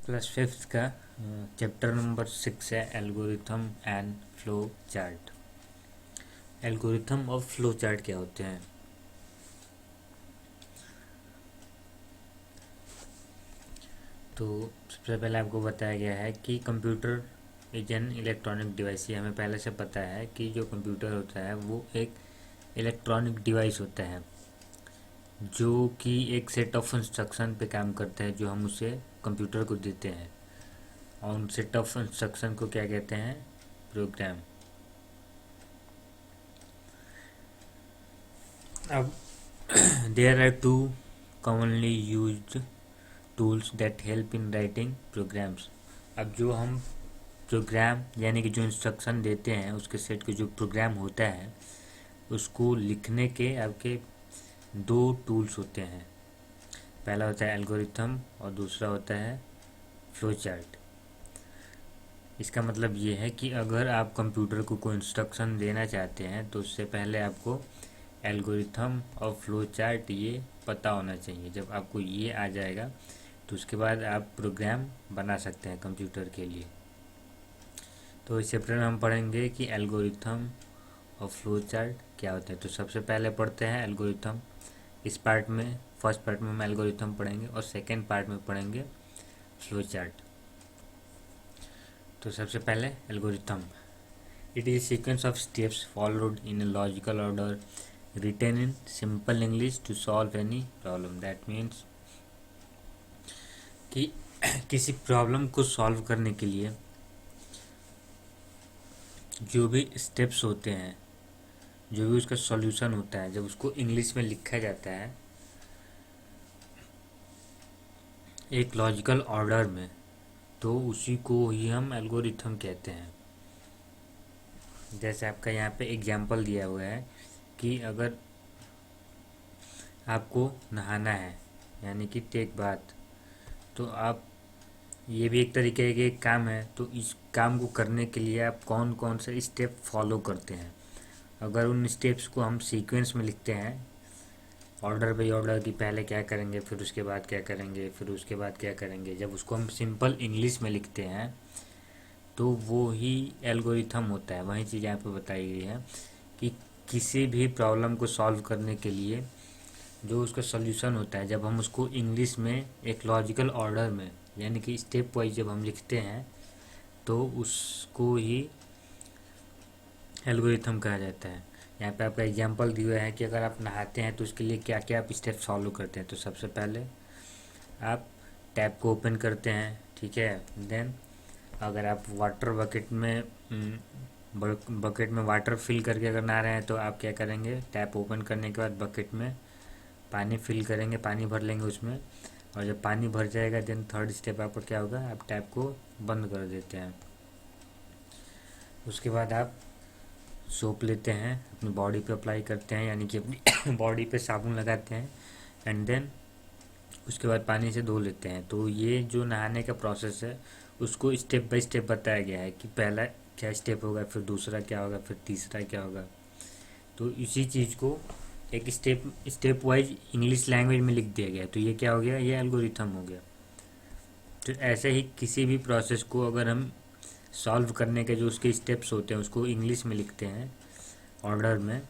Class fifth का chapter number 6 है algorithm and flow chart. Algorithm और फ्लो चार्ट क्या होते हैं? तो सबसे पहले आपको बताया गया है कि computer is an electronic device. ये हमें पहले से पता है कि जो कंप्यूटर होता है वो एक इलेक्ट्रॉनिक डिवाइस होता है जो कि एक सेट ऑफ इंस्ट्रक्शन पे काम करता है जो हम उसे कंप्यूटर को देते हैं, और उन सेट ऑफ इंस्ट्रक्शन को क्या कहते हैं? प्रोग्राम। अब there are two commonly used tools that help in writing programs। अब जो हम प्रोग्राम यानी कि जो इंस्ट्रक्शन देते हैं उसके सेट के जो प्रोग्राम होता है उसको लिखने के आपके दो टूल्स होते हैं। पहला होता है एल्गोरिथम और दूसरा होता है फ्लो चार्ट। इसका मतलब ये है कि अगर आप कंप्यूटर को कोई इंस्ट्रक्शन देना चाहते हैं तो उससे पहले आपको एल्गोरिथम और फ्लो चार्ट ये पता होना चाहिए। जब आपको ये आ जाएगा तो उसके बाद आप प्रोग्राम बना सकते हैं कंप्यूटर के लिए। तो इस चैप्टर में हम पढ़ेंगे कि एल्गोरिथम और फ्लो चार्ट क्या होता है। तो सबसे पहले पढ़ते हैं एल्गोरिथम। इस पार्ट में फर्स्ट पार्ट में हम एल्गोरिथम पढ़ेंगे और सेकेंड पार्ट में पढ़ेंगे फ्लो चार्ट। तो सबसे पहले algorithm. It is sequence of steps followed in a logical order written in simple English to solve any problem। That means कि किसी प्रॉब्लम को सॉल्व करने के लिए जो भी स्टेप्स होते हैं, जो भी उसका सॉल्यूशन होता है, जब उसको इंग्लिश में लिखा जाता है एक लॉजिकल ऑर्डर में, तो उसी को ही हम एल्गोरिथम कहते हैं। जैसे आपका यहाँ पे एग्जाम्पल दिया हुआ है कि अगर आपको नहाना है यानी कि टेक बाथ, तो आप ये भी एक तरीके का एक काम है। तो इस काम को करने के लिए आप कौन कौन से स्टेप फॉलो करते हैं, अगर उन स्टेप्स को हम सीक्वेंस में लिखते हैं ऑर्डर बाई ऑर्डर कि पहले क्या करेंगे फिर उसके बाद क्या करेंगे फिर उसके बाद क्या करेंगे, जब उसको हम सिंपल इंग्लिश में लिखते हैं तो वो ही एल्गोरिथम होता है। वही चीज़ यहाँ पे बताई गई है कि किसी भी प्रॉब्लम को सॉल्व करने के लिए जो उसका सॉल्यूशन होता है, जब हम उसको इंग्लिश में एक लॉजिकल ऑर्डर में यानी कि स्टेप वाइज जब हम लिखते हैं तो उसको ही एल्गोरिथम कहा जाता है। यहाँ पे आपका एग्जांपल दिया है कि अगर आप नहाते हैं तो उसके लिए क्या क्या आप स्टेप फॉलो करते हैं। तो सबसे पहले आप टैप को ओपन करते हैं, ठीक है। देन अगर आप वाटर बकेट में वाटर फिल करके अगर नहा रहे हैं तो आप क्या करेंगे, टैप ओपन करने के बाद बकेट में पानी फिल करेंगे, पानी भर लेंगे उसमें, और जब पानी भर जाएगा देन थर्ड स्टेप आपका क्या होगा, आप टैप को बंद कर देते हैं। उसके बाद आप सोप लेते हैं, अपनी बॉडी पे अप्लाई करते हैं यानी कि अपनी बॉडी पे साबुन लगाते हैं, एंड देन उसके बाद पानी से धो लेते हैं। तो ये जो नहाने का प्रोसेस है उसको स्टेप बाय स्टेप बताया गया है कि पहला क्या स्टेप होगा, फिर दूसरा क्या होगा, फिर तीसरा क्या होगा। तो इसी चीज़ को एक स्टेप वाइज इंग्लिश लैंग्वेज में लिख दिया गया। तो ये क्या हो गया, ये एल्गोरिथम हो गया। तो ऐसे ही किसी भी प्रोसेस को अगर हम सॉल्व करने के जो उसके स्टेप्स होते हैं उसको इंग्लिश में लिखते हैं ऑर्डर में,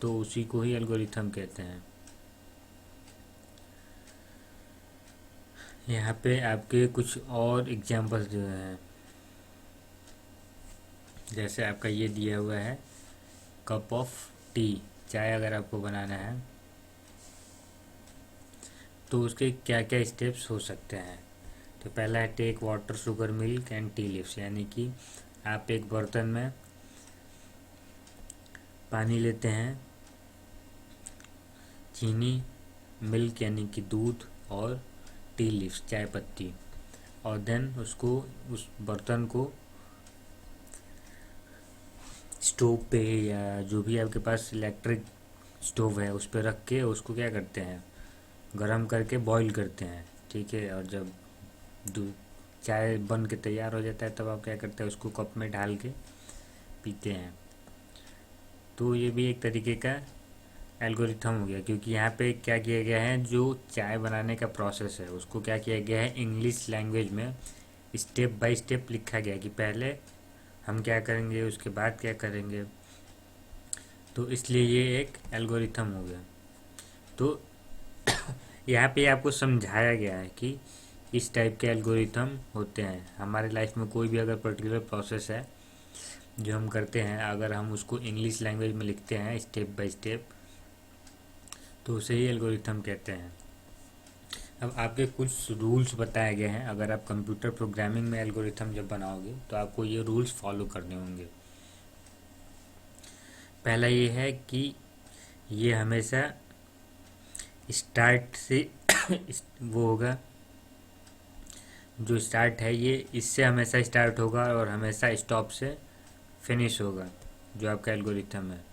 तो उसी को ही एल्गोरिथम कहते हैं। यहाँ पे आपके कुछ और एग्जांपल्स दिए हैं। जैसे आपका ये दिया हुआ है कप ऑफ टी, चाय अगर आपको बनाना है तो उसके क्या क्या स्टेप्स हो सकते हैं। तो पहला है take water sugar milk and tea leaves, यानी कि आप एक बर्तन में पानी लेते हैं, चीनी, मिल्क यानी कि दूध, और टी लीव्स चाय पत्ती, और देन उसको उस बर्तन को स्टोव पे या जो भी आपके पास इलेक्ट्रिक स्टोव है उस पर रख के उसको क्या करते हैं, गरम करके बॉईल करते हैं, ठीक है। और जब दूध चाय बन के तैयार हो जाता है तब आप क्या करते हैं, उसको कप में डाल के पीते हैं। तो ये भी एक तरीके का एल्गोरिथम हो गया, क्योंकि यहाँ पे क्या किया गया है, जो चाय बनाने का प्रोसेस है उसको क्या किया गया है, इंग्लिश लैंग्वेज में स्टेप बाय स्टेप लिखा गया कि पहले हम क्या करेंगे, उसके बाद क्या करेंगे। तो इसलिए ये एक एल्गोरिथम हो गया। तो यहाँ पे आपको समझाया गया है कि इस टाइप के एल्गोरिथम होते हैं हमारे लाइफ में। कोई भी अगर पर्टिकुलर प्रोसेस है जो हम करते हैं, अगर हम उसको इंग्लिश लैंग्वेज में लिखते हैं स्टेप बाय स्टेप, तो उसे ही एल्गोरिथम कहते हैं। अब आपके कुछ रूल्स बताए गए हैं, अगर आप कंप्यूटर प्रोग्रामिंग में एल्गोरिथम जब बनाओगे तो आपको ये रूल्स फॉलो करने होंगे। पहला ये है कि ये हमेशा स्टार्ट से वो होगा, जो स्टार्ट है ये इससे हमेशा स्टार्ट होगा और हमेशा स्टॉप से फिनिश होगा, जो आपका एल्गोरिथम है।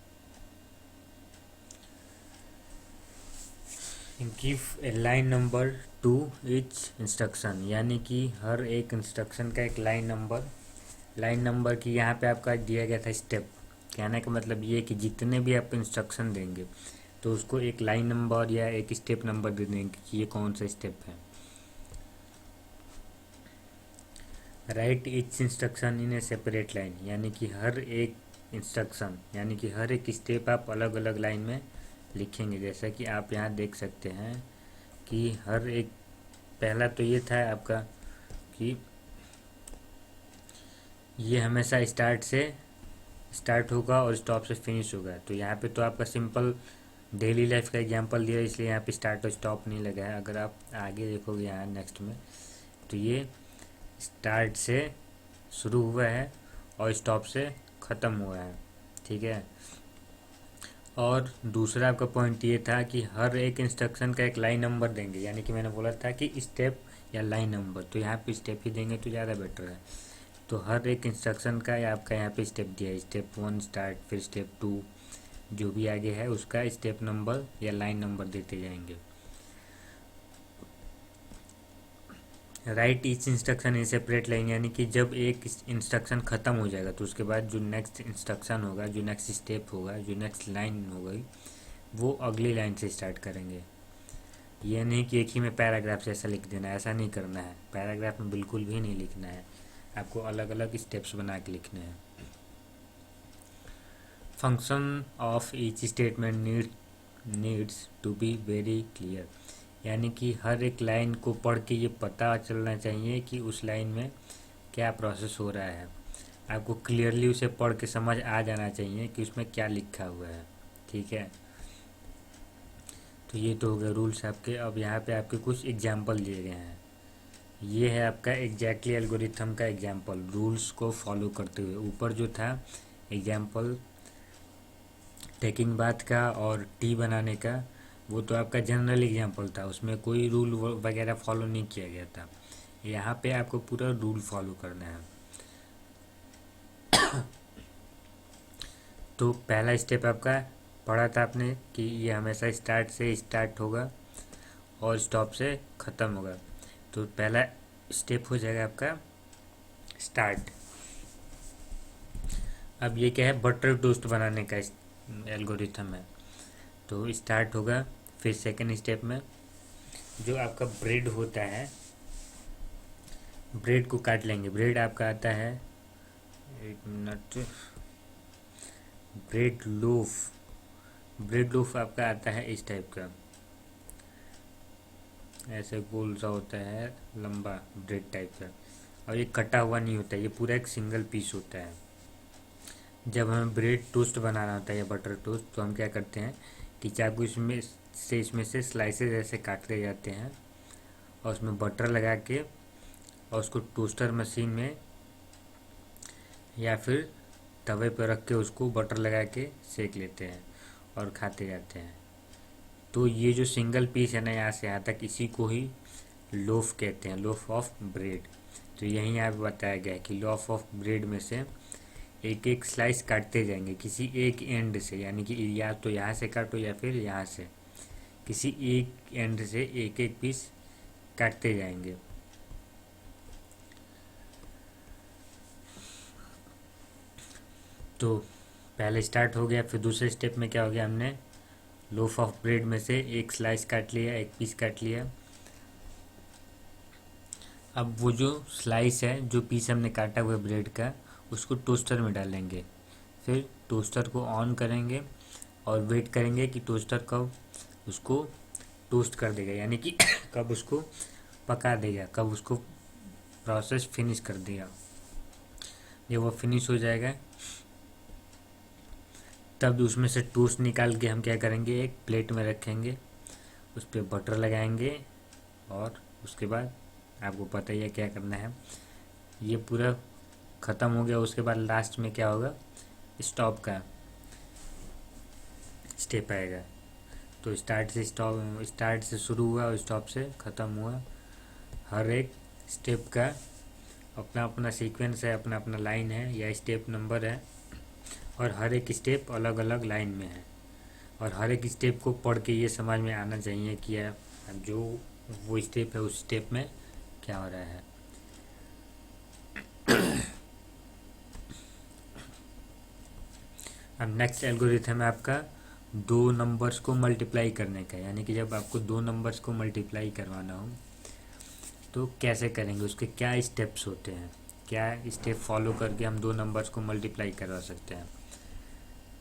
Give a line number two each instruction, यानी कि हर एक इंस्ट्रक्शन का एक लाइन नंबर की यहाँ पे आपका दिया गया था स्टेप। कहने का मतलब ये है कि जितने भी आप इंस्ट्रक्शन देंगे तो उसको एक लाइन नंबर या एक स्टेप नंबर दे देंगे कि ये कौन सा स्टेप है। राइट ईच इंस्ट्रक्शन इन ए सेपरेट लाइन, यानी कि हर एक इंस्ट्रक्शन यानी कि हर एक स्टेप आप अलग अलग लाइन में लिखेंगे। जैसा कि आप यहाँ देख सकते हैं कि हर एक, पहला तो ये था आपका कि ये हमेशा स्टार्ट होगा और स्टॉप से फिनिश होगा। तो यहाँ पे तो आपका सिंपल डेली लाइफ का एग्जांपल दिया है, इसलिए यहाँ पे स्टार्ट और स्टॉप नहीं लगा है। अगर आप आगे देखोगे यहाँ नेक्स्ट में, तो ये स्टार्ट से शुरू हुआ है और स्टॉप से ख़त्म हुआ है, ठीक है। और दूसरा आपका पॉइंट ये था कि हर एक इंस्ट्रक्शन का एक लाइन नंबर देंगे, यानी कि मैंने बोला था कि स्टेप या लाइन नंबर, तो यहाँ पे स्टेप ही देंगे तो ज़्यादा बेटर है। तो हर एक इंस्ट्रक्शन का आपका यहाँ पे स्टेप दिया है, स्टेप 1 स्टार्ट, फिर स्टेप 2, जो भी आगे है उसका स्टेप नंबर या लाइन नंबर देते जाएंगे। Right each instruction in separate line, यानी कि जब एक इंस्ट्रक्शन ख़त्म हो जाएगा तो उसके बाद जो नेक्स्ट इंस्ट्रक्शन होगा, जो नेक्स्ट स्टेप होगा, जो नेक्स्ट लाइन होगी, वो अगली लाइन से स्टार्ट करेंगे। ये नहीं कि एक ही में पैराग्राफ जैसा लिख देना है, ऐसा नहीं करना है। पैराग्राफ में बिल्कुल भी नहीं लिखना है, आपको अलग अलग स्टेप्स बना के लिखने हैं। Function of each statement needs to be very clear, यानी कि हर एक लाइन को पढ़ के ये पता चलना चाहिए कि उस लाइन में क्या प्रोसेस हो रहा है। आपको क्लियरली उसे पढ़ के समझ आ जाना चाहिए कि उसमें क्या लिखा हुआ है, ठीक है। तो ये तो हो गए रूल्स आपके। अब यहाँ पे आपके कुछ एग्जाम्पल दिए गए हैं। ये है आपका एग्जैक्टली एल्गोरिथम का एग्जाम्पल, रूल्स को फॉलो करते हुए। ऊपर जो था एग्जाम्पल टेकिंग बाथ का और टी बनाने का, वो तो आपका जनरल एग्जाम्पल था, उसमें कोई रूल वगैरह फॉलो नहीं किया गया था। यहाँ पे आपको पूरा रूल फॉलो करना है। तो पहला स्टेप आपका पढ़ा था आपने कि ये हमेशा स्टार्ट से स्टार्ट होगा और स्टॉप से ख़त्म होगा। तो पहला स्टेप हो जाएगा आपका स्टार्ट। अब ये क्या है, बटर टोस्ट बनाने का एल्गोरिथम है। तो स्टार्ट होगा, फिर सेकंड स्टेप में जो आपका ब्रेड होता है, ब्रेड को काट लेंगे। ब्रेड आपका आता है, एक मिनट, ब्रेड लोफ आपका आता है इस टाइप का, ऐसे गोल सा होता है, लंबा ब्रेड टाइप का, और ये कटा हुआ नहीं होता है, ये पूरा एक सिंगल पीस होता है। जब हमें ब्रेड टोस्ट बनाना होता है या बटर टोस्ट, तो हम क्या करते हैं कि चाकू इसमें से स्लाइसेस ऐसे काटते जाते हैं और उसमें बटर लगा के और उसको टोस्टर मशीन में या फिर तवे पर रख के उसको बटर लगा के सेक लेते हैं और खाते जाते हैं। तो ये जो सिंगल पीस है ना, यहाँ से यहाँ तक, इसी को ही लोफ कहते हैं, लोफ ऑफ ब्रेड। तो यहीं यहाँ पे बताया गया है कि लोफ ऑफ ब्रेड में से एक एक स्लाइस काटते जाएंगे किसी एक एंड से, यानी कि या तो यहाँ से काटो या फिर यहाँ से, किसी एक एंड से एक एक पीस काटते जाएंगे। तो पहले स्टार्ट हो गया, फिर दूसरे स्टेप में क्या हो गया, हमने लोफ ऑफ ब्रेड में से एक स्लाइस काट लिया, एक पीस काट लिया। अब वो जो स्लाइस है, जो पीस हमने काटा हुआ है ब्रेड का, उसको टोस्टर में डालेंगे। फिर टोस्टर को ऑन करेंगे और वेट करेंगे कि टोस्टर कब उसको टोस्ट कर देगा, यानी कि कब उसको पका देगा, कब उसको प्रोसेस फिनिश कर देगा। जब वो फिनिश हो जाएगा तब उसमें से टोस्ट निकाल के हम क्या करेंगे, एक प्लेट में रखेंगे, उस पर बटर लगाएंगे और उसके बाद आपको पता ही है क्या करना है। ये पूरा ख़त्म हो गया, उसके बाद लास्ट में क्या होगा, स्टॉप का स्टेप आएगा। तो स्टार्ट से शुरू हुआ और स्टॉप से ख़त्म हुआ। हर एक स्टेप का अपना अपना सीक्वेंस है, अपना अपना लाइन है या स्टेप नंबर है, और हर एक स्टेप अलग अलग लाइन में है। और हर एक स्टेप को पढ़ के ये समझ में आना चाहिए कि जो वो स्टेप है उस स्टेप में क्या हो रहा है। अब नेक्स्ट एल्गोरिथम है आपका दो नंबर्स को मल्टीप्लाई करने का, यानी कि जब आपको दो नंबर्स को मल्टीप्लाई करवाना हो तो कैसे करेंगे, उसके क्या स्टेप्स होते हैं, क्या स्टेप फॉलो करके हम दो नंबर्स को मल्टीप्लाई करवा सकते हैं।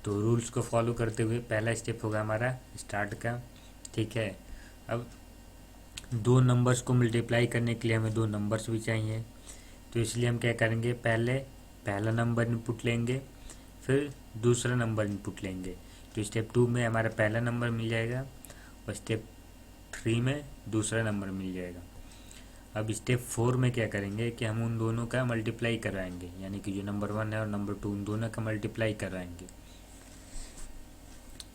तो रूल्स को फॉलो करते हुए पहला स्टेप होगा हमारा स्टार्ट का, ठीक है। अब दो नंबर्स को मल्टीप्लाई करने के लिए हमें दो नंबर्स भी चाहिए, तो इसलिए हम क्या करेंगे, पहले पहला नंबर इनपुट लेंगे, फिर दूसरा नंबर इनपुट लेंगे। तो स्टेप 2 में हमारा पहला नंबर मिल जाएगा और स्टेप 3 में दूसरा नंबर मिल जाएगा। अब स्टेप 4 में क्या करेंगे कि हम उन दोनों का मल्टीप्लाई कराएंगे, यानी कि जो नंबर 1 है और नंबर 2 उन दोनों का मल्टीप्लाई कराएंगे।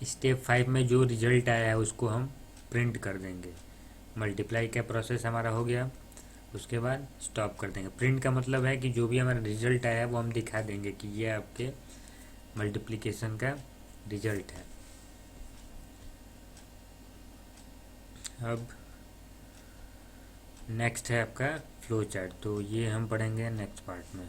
स्टेप 5 में जो रिजल्ट आया है उसको हम प्रिंट कर देंगे। मल्टीप्लाई का प्रोसेस हमारा हो गया, उसके बाद स्टॉप कर देंगे। प्रिंट का मतलब है कि जो भी हमारा रिजल्ट आया है वो हम दिखा देंगे कि ये आपके मल्टीप्लिकेशन का रिजल्ट है। अब नेक्स्ट है आपका फ्लो चार्ट, तो ये हम पढ़ेंगे नेक्स्ट पार्ट में।